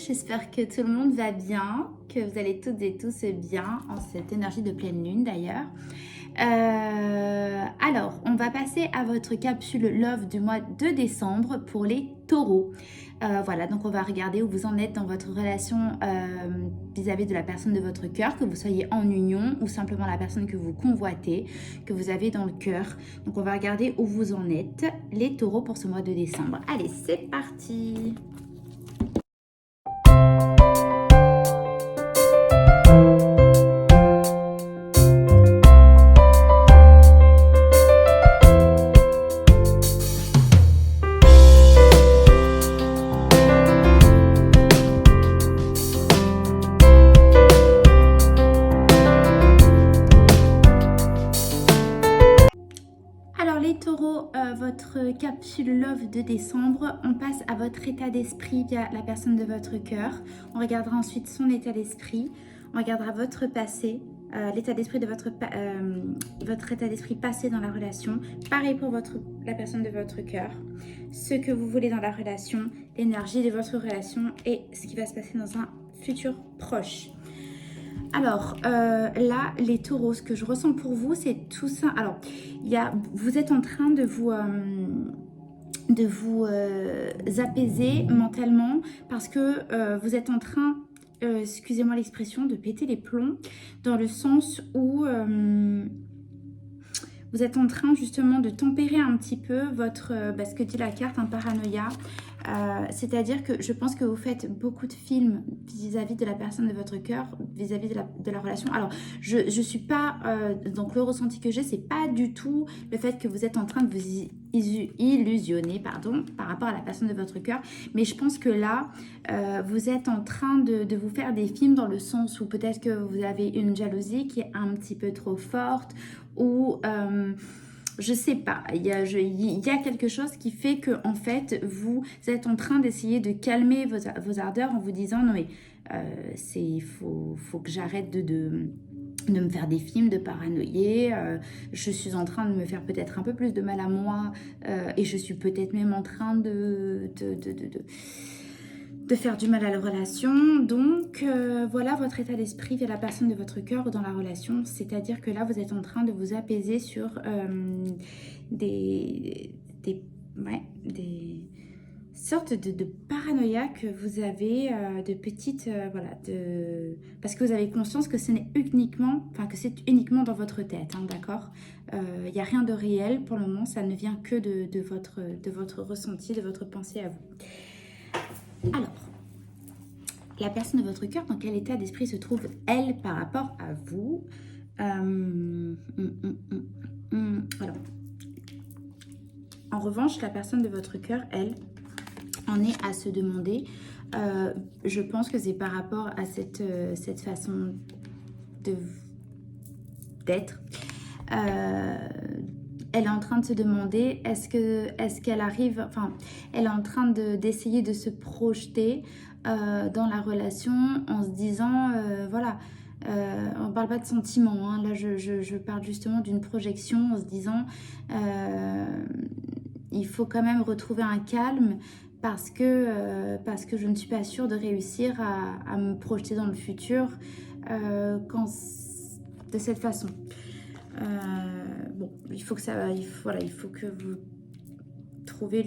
j'espère que tout le monde va bien, que vous allez toutes et tous bien en cette énergie de pleine lune d'ailleurs. Alors, on va passer à votre capsule Love du mois de décembre pour les taureaux. Voilà, donc on va regarder où vous en êtes dans votre relation vis-à-vis de la personne de votre cœur, que vous soyez en union ou simplement la personne que vous convoitez, que vous avez dans le cœur. Donc on va regarder où vous en êtes, les taureaux, pour ce mois de décembre. Allez, c'est parti! Alors les taureaux, votre capsule Love de décembre, on passe à votre état d'esprit via la personne de votre cœur. On regardera ensuite son état d'esprit, on regardera votre passé, l'état d'esprit de votre état d'esprit passé dans la relation. Pareil pour la personne de votre cœur, ce que vous voulez dans la relation, l'énergie de votre relation et ce qui va se passer dans un futur proche. Alors là, les taureaux, ce que je ressens pour vous, c'est tout ça. Alors, vous êtes en train de vous apaiser mentalement parce que vous êtes en train, excusez-moi l'expression, de péter les plombs, dans le sens où vous êtes en train justement de tempérer un petit peu ce que dit la carte, un paranoïa. C'est-à-dire que je pense que vous faites beaucoup de films vis-à-vis de la personne de votre cœur, vis-à-vis de la relation. Alors, je suis pas... donc, le ressenti que j'ai, c'est pas du tout le fait que vous êtes en train de vous illusionner, par rapport à la personne de votre cœur. Mais je pense que là, vous êtes en train de vous faire des films dans le sens où peut-être que vous avez une jalousie qui est un petit peu trop forte ou... je sais pas, il y a quelque chose qui fait que en fait vous êtes en train d'essayer de calmer vos ardeurs en vous disant non mais faut que j'arrête de me faire des films, de paranoïer, je suis en train de me faire peut-être un peu plus de mal à moi et je suis peut-être même en train de faire du mal à la relation. Donc voilà votre état d'esprit via la personne de votre cœur ou dans la relation, c'est-à-dire que là vous êtes en train de vous apaiser sur des sortes de paranoïa que vous avez, de petites voilà, parce que vous avez conscience que ce n'est uniquement dans votre tête, hein, d'accord. Il n'y a rien de réel pour le moment, ça ne vient que de votre ressenti, de votre pensée à vous. Alors, la personne de votre cœur, dans quel état d'esprit se trouve, elle, par rapport à vous? Alors, en revanche, la personne de votre cœur, elle, en est à se demander, je pense que c'est par rapport à cette façon d'être. Elle est en train de se demander, est-ce qu'elle arrive, enfin, elle est en train d'essayer de se projeter dans la relation en se disant, voilà, on ne parle pas de sentiments, hein, là je parle justement d'une projection en se disant, il faut quand même retrouver un calme parce que je ne suis pas sûre de réussir à me projeter dans le futur de cette façon. Bon, il faut que vous trouviez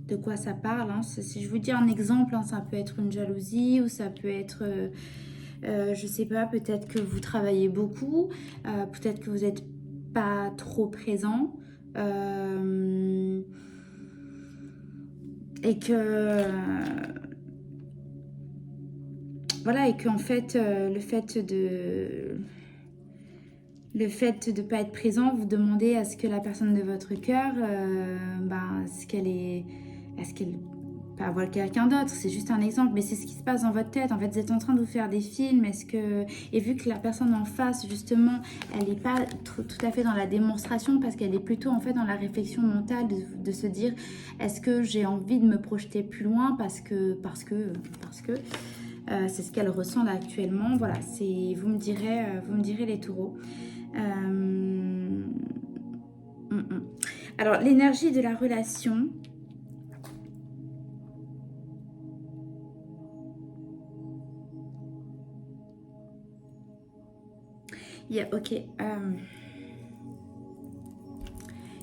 de quoi ça parle. Hein. Si je vous dis un exemple, hein, ça peut être une jalousie ou ça peut être, je sais pas, peut-être que vous travaillez beaucoup, peut-être que vous n'êtes pas trop présent et que... voilà, et qu'en fait, le fait de ne pas être présent, vous demandez à ce que la personne de votre cœur, est-ce qu'elle peut avoir quelqu'un d'autre, c'est juste un exemple, mais c'est ce qui se passe dans votre tête. En fait, vous êtes en train de vous faire des films, et vu que la personne en face, justement, elle n'est pas tout à fait dans la démonstration, parce qu'elle est plutôt en fait dans la réflexion mentale de se dire, est-ce que j'ai envie de me projeter plus loin parce que c'est ce qu'elle ressent là actuellement. Voilà, vous me direz les taureaux. Alors, l'énergie de la relation, Ok.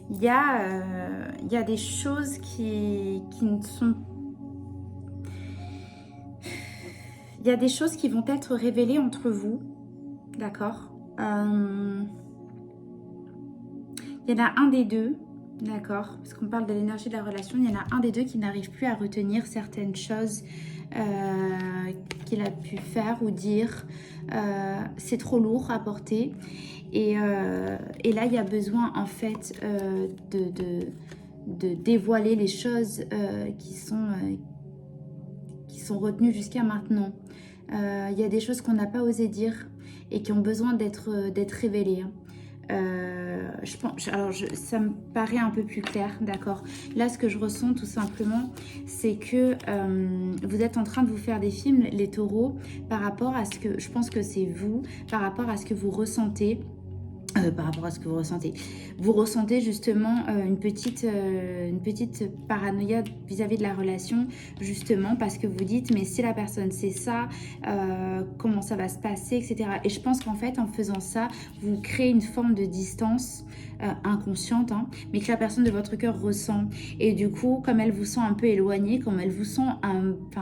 Il y a des choses qui ne sont... Il y a des choses qui vont être révélées entre vous, d'accord. Il y en a un des deux, d'accord, parce qu'on parle de l'énergie de la relation, il y en a un des deux qui n'arrive plus à retenir certaines choses qu'il a pu faire ou dire. C'est trop lourd à porter. Et là, il y a besoin en fait de dévoiler les choses qui sont retenues jusqu'à maintenant. Il y a des choses qu'on n'a pas osé dire et qui ont besoin d'être révélées. Ça me paraît un peu plus clair, d'accord. Là, ce que je ressens tout simplement, c'est que vous êtes en train de vous faire des films, les taureaux, par rapport à ce que, je pense que c'est vous, par rapport à ce que vous ressentez. Par rapport à ce que vous ressentez. Vous ressentez justement une petite paranoïa vis-à-vis de la relation, justement parce que vous dites, mais si la personne sait ça, comment ça va se passer, etc. Et je pense qu'en fait, en faisant ça, vous créez une forme de distance inconsciente, hein, mais que la personne de votre cœur ressent. Et du coup, comme elle vous sent un peu éloignée, comme elle vous sent,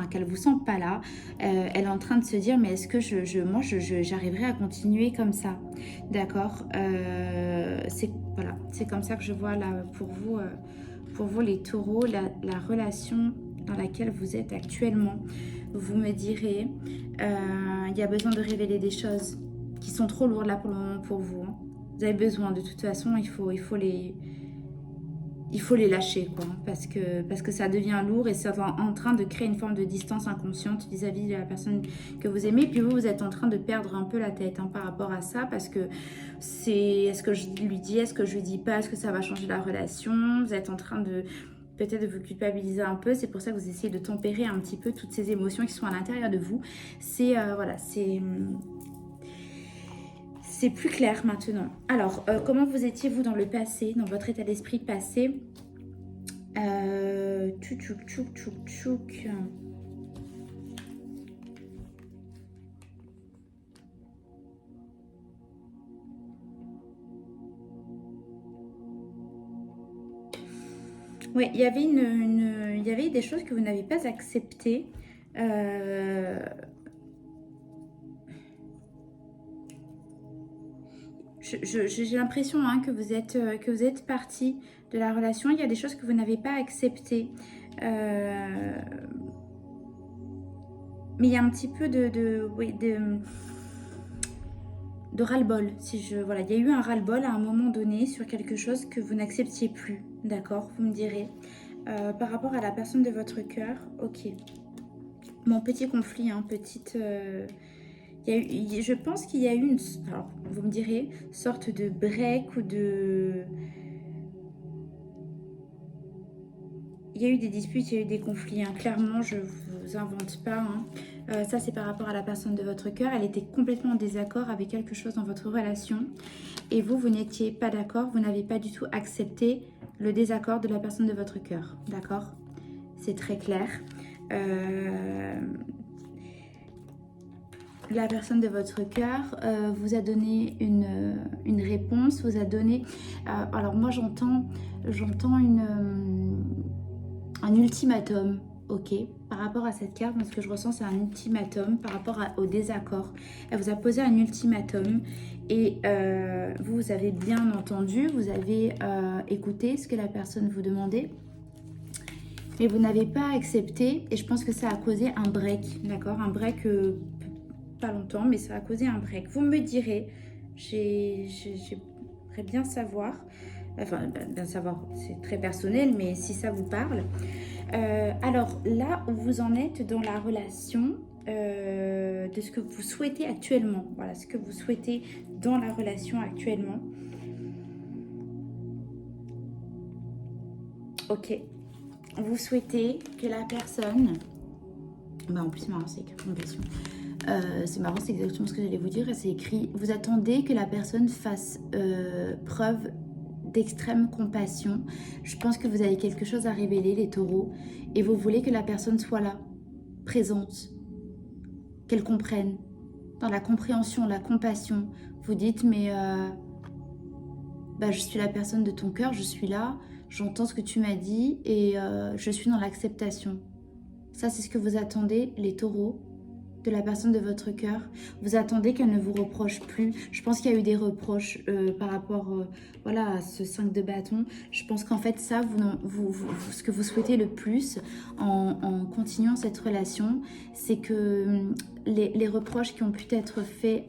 qu'elle vous sent pas là, elle est en train de se dire, mais est-ce que j'arriverai à continuer comme ça, d'accord. C'est comme ça que je vois là pour vous les taureaux, la relation dans laquelle vous êtes actuellement. Vous me direz, il y a besoin de révéler des choses qui sont trop lourdes là pour le moment pour vous, hein. Vous avez besoin, de toute façon, il faut les lâcher, quoi, parce que ça devient lourd et ça va en train de créer une forme de distance inconsciente vis-à-vis de la personne que vous aimez. Puis vous êtes en train de perdre un peu la tête, hein, par rapport à ça, parce que est-ce que je lui dis, est-ce que je lui dis pas, est-ce que ça va changer la relation? Vous êtes en train de peut-être de vous culpabiliser un peu. C'est pour ça que vous essayez de tempérer un petit peu toutes ces émotions qui sont à l'intérieur de vous. C'est plus clair maintenant. Alors, comment vous étiez, vous, dans le passé, dans votre état d'esprit passé? Tchouk. Oui, il y avait des choses que vous n'avez pas acceptées. J'ai l'impression, hein, que vous êtes parti de la relation. Il y a des choses que vous n'avez pas acceptées. Mais il y a un petit peu de ras-le-bol. Voilà, il y a eu un ras-le-bol à un moment donné sur quelque chose que vous n'acceptiez plus. D'accord, vous me direz. Par rapport à la personne de votre cœur, ok. Mon petit conflit, hein, je pense qu'il y a eu une... Alors, vous me direz, sorte de break ou de... Il y a eu des disputes, il y a eu des conflits, hein. Clairement, je ne vous invente pas, hein. Ça, c'est par rapport à la personne de votre cœur. Elle était complètement en désaccord avec quelque chose dans votre relation. Et vous n'étiez pas d'accord. Vous n'avez pas du tout accepté le désaccord de la personne de votre cœur. D'accord? C'est très clair. La personne de votre cœur vous a donné une réponse, vous a donné... alors moi j'entends un ultimatum, ok. Par rapport à cette carte, ce que je ressens c'est un ultimatum par rapport au désaccord. Elle vous a posé un ultimatum et vous avez bien entendu, vous avez écouté ce que la personne vous demandait. Mais vous n'avez pas accepté et je pense que ça a causé un break, d'accord. Un break... pas longtemps, mais ça a causé un break. Vous me direz, j'aimerais bien savoir, bien savoir, c'est très personnel, mais si ça vous parle. Alors là où vous en êtes dans la relation, de ce que vous souhaitez actuellement, voilà, ce que vous souhaitez dans la relation actuellement. Ok, vous souhaitez que la personne, en plus c'est marrant, c'est écrit compassion. C'est marrant, c'est exactement ce que j'allais vous dire. C'est écrit, vous attendez que la personne fasse preuve d'extrême compassion. Je pense que vous avez quelque chose à révéler, les taureaux, et vous voulez que la personne soit là, présente, qu'elle comprenne, dans la compréhension, la compassion. Vous dites, mais bah, je suis la personne de ton cœur, je suis là, j'entends ce que tu m'as dit et je suis dans l'acceptation. Ça, c'est ce que vous attendez, les taureaux, de la personne de votre cœur. Vous attendez qu'elle ne vous reproche plus. Je pense qu'il y a eu des reproches par rapport voilà, à ce 5 de bâton. Je pense qu'en fait, ça, ce que vous souhaitez le plus en continuant cette relation, c'est que les reproches qui ont pu être faits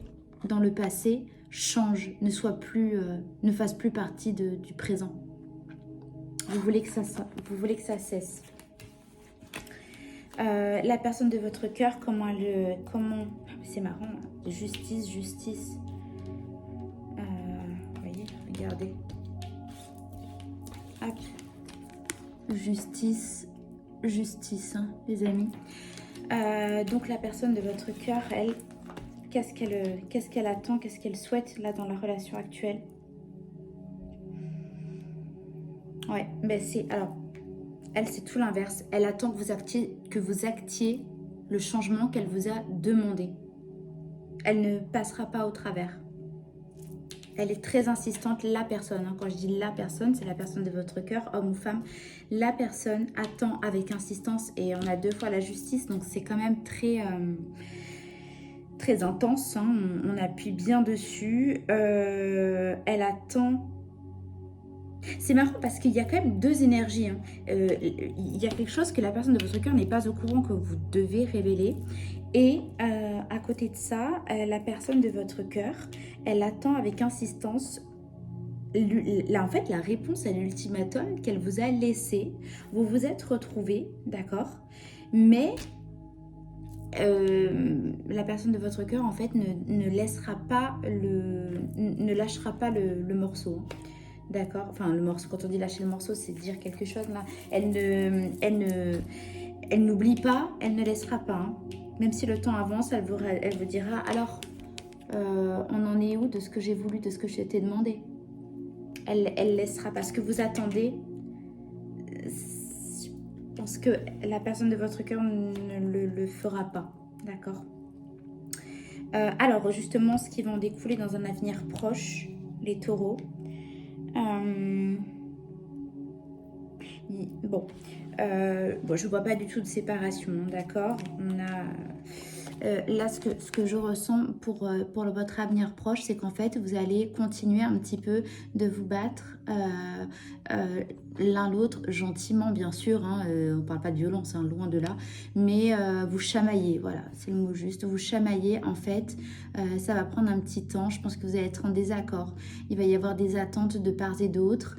dans le passé changent, ne fassent plus partie du présent. Vous voulez que ça cesse. La personne de votre cœur, c'est marrant, hein. Justice. Voyez, regardez. Hop. Justice, hein, les amis. Donc la personne de votre cœur, elle, qu'est-ce qu'elle attend, qu'est-ce qu'elle souhaite là dans la relation actuelle? Ouais, ben elle, c'est tout l'inverse. Elle attend que vous actiez le changement qu'elle vous a demandé. Elle ne passera pas au travers. Elle est très insistante, la personne. Hein. Quand je dis la personne, c'est la personne de votre cœur, homme ou femme. La personne attend avec insistance et on a 2 fois la justice, donc c'est quand même très, très intense. Hein. On appuie bien dessus. Elle attend... C'est marrant parce qu'il y a quand même 2 énergies. Hein. Il y a quelque chose que la personne de votre cœur n'est pas au courant que vous devez révéler. Et à côté de ça, la personne de votre cœur, elle attend avec insistance en fait, la réponse à l'ultimatum qu'elle vous a laissé. Vous vous êtes retrouvés, d'accord? Mais la personne de votre cœur, en fait, ne lâchera pas le morceau. D'accord, enfin le morceau, quand on dit lâcher le morceau, c'est dire quelque chose là. Elle n'oublie pas, elle ne laissera pas. Hein. Même si le temps avance, elle vous dira alors, on en est où de ce que j'ai voulu, de ce que je t'ai demandé. Elle laissera pas. Ce que vous attendez, je pense que la personne de votre cœur ne le fera pas. D'accord. Alors justement, ce qui va en découler dans un avenir proche, les taureaux. Bon, je vois pas du tout de séparation, d'accord. On a là ce que je ressens pour votre avenir proche, c'est qu'en fait vous allez continuer un petit peu de vous battre l'un l'autre, gentiment bien sûr, hein, on parle pas de violence, hein, loin de là, mais vous chamaillez, voilà, c'est le mot juste, vous chamaillez en fait, ça va prendre un petit temps, je pense que vous allez être en désaccord, il va y avoir des attentes de part et d'autre,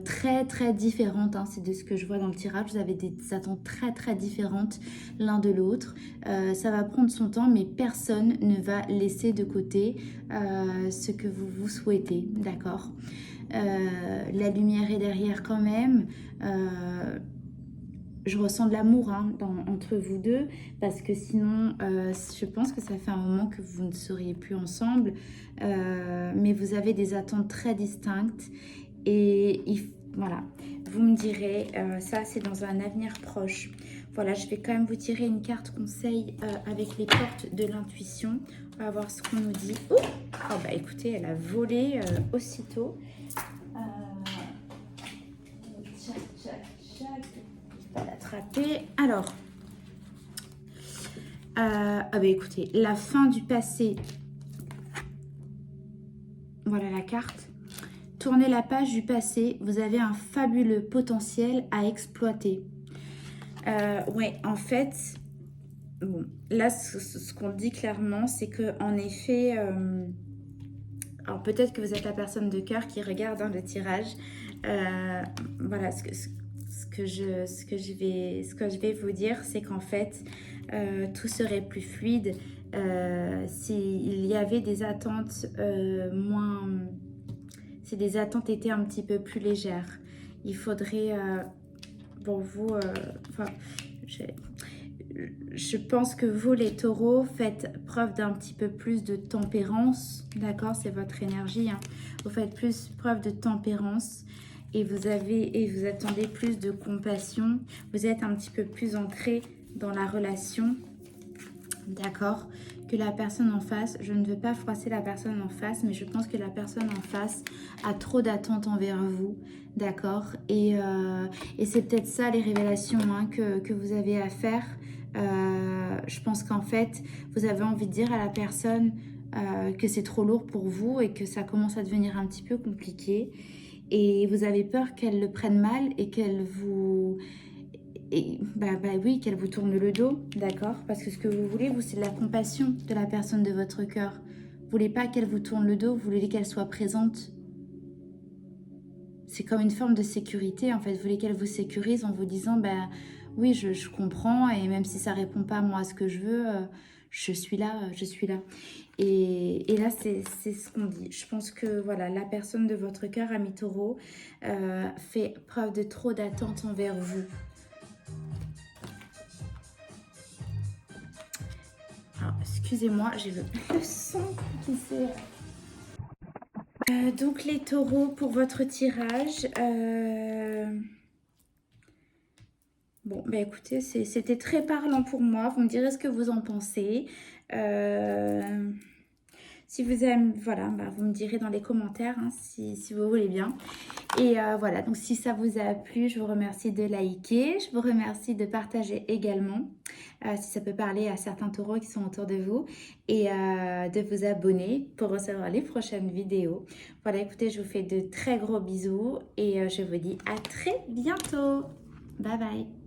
très très différentes, hein, c'est de ce que je vois dans le tirage, vous avez des attentes très très différentes l'un de l'autre, ça va prendre son temps, mais personne ne va laisser de côté ce que vous souhaitez, d'accord. La lumière est derrière quand même. Je ressens de l'amour hein, entre vous deux parce que sinon je pense que ça fait un moment que vous ne seriez plus ensemble mais vous avez des attentes très distinctes et voilà, vous me direz ça c'est dans un avenir proche. Voilà, je vais quand même vous tirer une carte conseil avec les portes de l'intuition. On va voir ce qu'on nous dit. Oh, bah écoutez, elle a volé aussitôt. Je vais l'attraper. Alors, bah écoutez, la fin du passé. Voilà la carte. Tournez la page du passé. Vous avez un fabuleux potentiel à exploiter. Ouais, en fait, bon, là, ce qu'on dit clairement, c'est que en effet, alors peut-être que vous êtes la personne de cœur qui regarde hein, le tirage. Voilà, ce que je vais vous dire, c'est qu'en fait, tout serait plus fluide s'il y avait des attentes moins... Si des attentes étaient un petit peu plus légères. Il faudrait... pour vous, je pense que vous les taureaux faites preuve d'un petit peu plus de tempérance, d'accord, c'est votre énergie, hein. Vous faites plus preuve de tempérance et vous attendez plus de compassion, vous êtes un petit peu plus ancré dans la relation, d'accord, que la personne en face, je ne veux pas froisser la personne en face, mais je pense que la personne en face a trop d'attentes envers vous, d'accord? Et c'est peut-être ça les révélations hein, que vous avez à faire. Je pense qu'en fait, vous avez envie de dire à la personne que c'est trop lourd pour vous et que ça commence à devenir un petit peu compliqué. Et vous avez peur qu'elle le prenne mal et qu'elle vous... oui, qu'elle vous tourne le dos, d'accord? Parce que ce que vous voulez, vous, c'est de la compassion de la personne de votre cœur. Vous voulez pas qu'elle vous tourne le dos, vous voulez qu'elle soit présente. C'est comme une forme de sécurité, en fait. Vous voulez qu'elle vous sécurise en vous disant, oui, je comprends, et même si ça répond pas moi à ce que je veux, je suis là, je suis là. Et là, c'est ce qu'on dit. Je pense que voilà, la personne de votre cœur, ami Taureau, fait preuve de trop d'attente envers vous. Alors, excusez-moi, j'ai le sang qui s'est... donc les taureaux, pour votre tirage... Bon, bah écoutez, c'était très parlant pour moi. Vous me direz ce que vous en pensez. Si vous aimez, voilà, vous me direz dans les commentaires hein, si vous voulez bien. Et voilà, donc si ça vous a plu, je vous remercie de liker. Je vous remercie de partager également, si ça peut parler à certains taureaux qui sont autour de vous. Et de vous abonner pour recevoir les prochaines vidéos. Voilà, écoutez, je vous fais de très gros bisous. Et je vous dis à très bientôt. Bye bye.